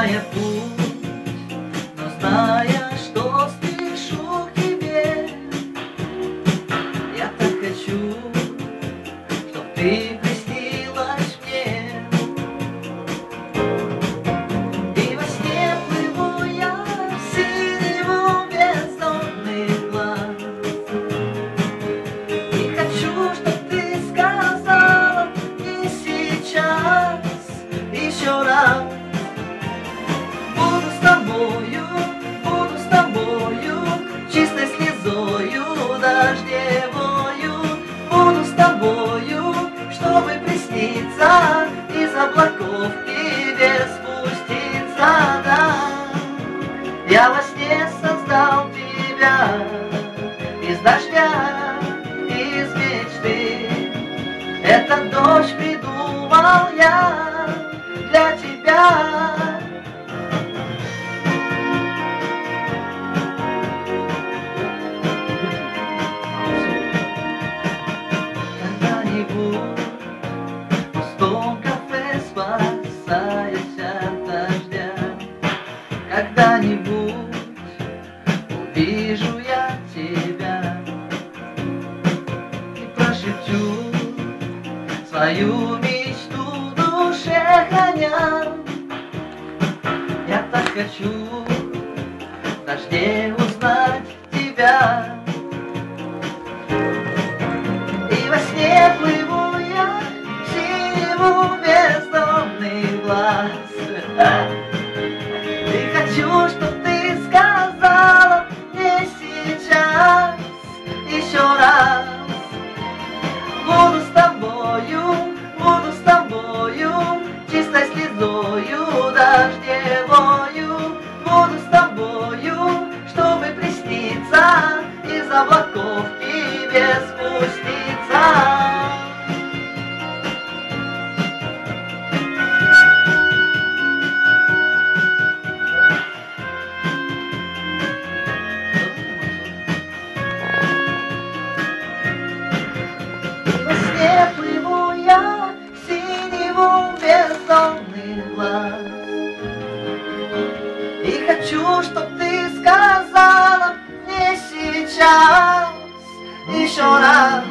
зная путь, но зная, что спешу к тебе. Я так хочу, чтоб ты приснилась мне. И во сне плыву я в синеву бездонный глаз. И хочу, чтоб ты сказала мне сейчас еще раз. Буду с тобою, чистой слезою дождевою. Буду с тобою, чтобы присниться, из облаков к тебе спуститься, да. Я во сне создал тебя из дождя, из мечты. Этот дождь придумал я для тебя. В пустом кафе, спасаясь от дождя, когда-нибудь увижу я тебя и прошепчу свою мечту в душе храня. Я так хочу в дожде узнать тебя. И во сне плыву я в синеву бездонный глаз. И хочу, чтоб ты сказала мне сейчас еще раз. Буду с тобою, чистой слезою дождевою. Буду с тобою, чтобы присниться, из облаков к тебе спуститься. Во сне плыву я в синеву бездонный глаз. И хочу, чтоб ты сказала мне сейчас еще раз.